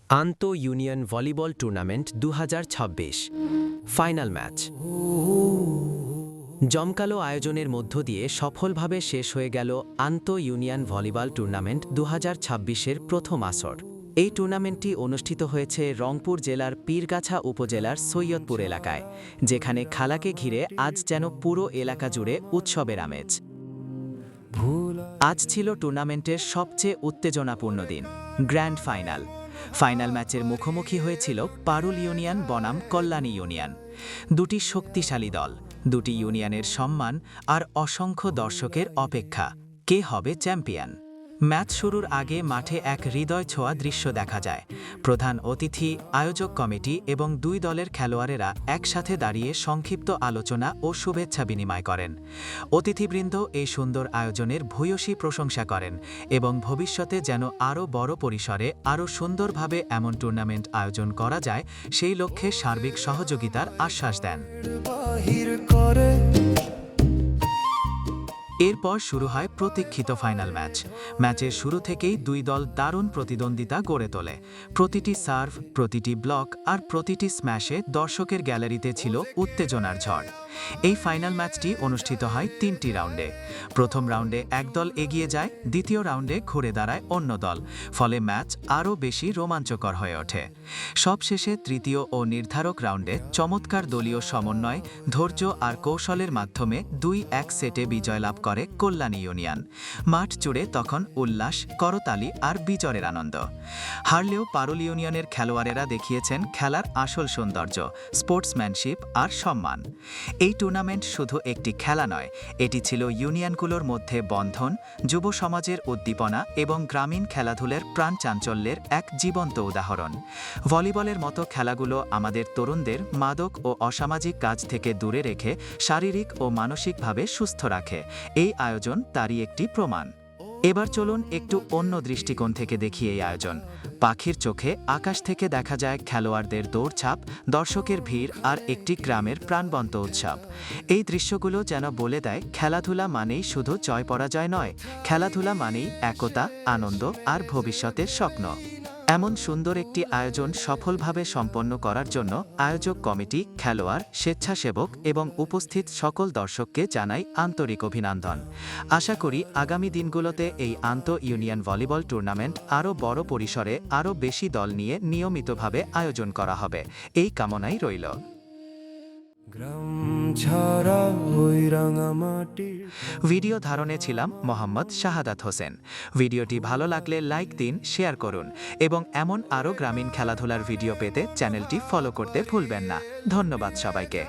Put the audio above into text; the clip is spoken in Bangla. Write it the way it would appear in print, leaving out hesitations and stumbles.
আন্তঃ union volleyball tournament ২০২৬ final match. জমকালো আয়োজনের মধ্য দিয়ে সফলভাবে শেষ হয়ে গেল আন্তঃ ইউনিয়ন ভলিবল টুর্নামেন্ট ২০২৬-এর প্রথম আসর। এই টুর্নামেন্টটি অনুষ্ঠিত হয়েছে রংপুর জেলার পীরগাছা উপজেলার সৈয়দপুর এলাকায়, যেখানে খেলাকে ঘিরে আজ যেন পুরো এলাকা জুড়ে উৎসবের আমেজ। আজ ছিল টুর্নামেন্টের সবচেয়ে উত্তেজনাপূর্ণ দিন, গ্র্যান্ড ফাইনাল। ফাইনাল ম্যাচের মুখোমুখি হয়েছিল পারুল ইউনিয়ন বনাম কল্যাণী ইউনিয়ন। দুটি শক্তিশালী দল, দুটি ইউনিয়নের সম্মান আর অসংখ্য দর্শকের অপেক্ষা, কে হবে চ্যাম্পিয়ন। ম্যাচ শুরুর আগে মাঠে এক হৃদয় ছোঁয়া দৃশ্য দেখা যায়। প্রধান অতিথি, আয়োজক কমিটি এবং দুই দলের খেলোয়াড়েরা একসাথে দাঁড়িয়ে সংক্ষিপ্ত আলোচনা ও শুভেচ্ছা বিনিময় করেন। অতিথিবৃন্দ এই সুন্দর আয়োজনের ভূয়সী প্রশংসা করেন এবং ভবিষ্যতে যেন আরও বড় পরিসরে আরও সুন্দরভাবে এমন টুর্নামেন্ট আয়োজন করা যায় সেই লক্ষ্যে সার্বিক সহযোগিতার আশ্বাস দেন। এরপর শুরু হয় প্রতীক্ষিত ফাইনাল ম্যাচ। ম্যাচের শুরু থেকেই দুই দল দারুণ প্রতিদ্বন্দ্বিতা গড়ে তোলে। প্রতিটি সার্ভ, প্রতিটি ব্লক আর প্রতিটি স্ম্যাশে দর্শকের গ্যালারিতে ছিল উত্তেজনার ঝড়। এই ফাইনাল ম্যাচটি অনুষ্ঠিত হয় 3টি রাউন্ডে। প্রথম রাউন্ডে এক দল এগিয়ে যায়, দ্বিতীয় রাউন্ডে ঘুরে দাঁড়ায় অন্য দল, ফলে ম্যাচ আরও বেশি রোমাঞ্চকর হয়ে ওঠে। সবশেষে তৃতীয় ও নির্ধারক রাউন্ডে চমৎকার দলীয় সমন্বয়, ধৈর্য আর কৌশলের মাধ্যমে 2-1 সেটে বিজয় লাভ করে কল্যাণী ইউনিয়ন। মাঠ জুড়ে তখন উল্লাস, করতালি আর বিজয়ের আনন্দ। হারলেও পারুল ইউনিয়নের খেলোয়াড়েরা দেখিয়েছেন খেলার আসল সৌন্দর্য, স্পোর্টসম্যানশিপ আর সম্মান। এই টুর্নামেন্ট শুধু একটি খেলা নয়, এটি ছিল ইউনিয়নগুলোর মধ্যে বন্ধন, যুব সমাজের উদ্দীপনা এবং গ্রামীণ খেলাধুলার প্রাণ চাঞ্চল্যের এক জীবন্ত উদাহরণ। ভলিবলের মতো খেলাগুলো আমাদের তরুণদের মাদক ও অসামাজিক কাজ থেকে দূরে রেখে শারীরিক ও মানসিকভাবে সুস্থ রাখে। এই আয়োজন তারই একটি প্রমাণ। এবার চলুন একটু অন্য দৃষ্টিকোণ থেকে দেখি এই আয়োজন। পাখির চোখে আকাশ থেকে দেখা যায় খেলোয়াড়দের দৌড়ঝাঁপ, দর্শকের ভিড় আর একটি গ্রামের প্রাণবন্ত উৎসব। এই দৃশ্যগুলো যেন বলে দেয় খেলাধুলা মানেই শুধু জয় পরাজয় নয়, খেলাধুলা মানেই একতা, আনন্দ আর ভবিষ্যতের স্বপ্ন। এমন সুন্দর একটি আয়োজন সফলভাবে সম্পন্ন করার জন্য আয়োজক কমিটি, খেলোয়াড়, স্বেচ্ছাসেবক এবং উপস্থিত সকল দর্শককে জানাই আন্তরিক অভিনন্দন। আশা করি আগামী দিনগুলোতে এই আন্তঃ ইউনিয়ন ভলিবল টুর্নামেন্ট আরও বড় পরিসরে আরও বেশি দল নিয়ে নিয়মিতভাবে আয়োজন করা হবে, এই কামনাই রইল। ভিডিও ধারণে ছিলাম মোহাম্মদ শাহাদাত হোসেন। ভিডিওটি ভালো লাগলে লাইক দিন, শেয়ার করুন এবং এমন আরও গ্রামীণ খেলাধুলার ভিডিও পেতে চ্যানেলটি ফলো করতে ভুলবেন না। ধন্যবাদ সবাইকে।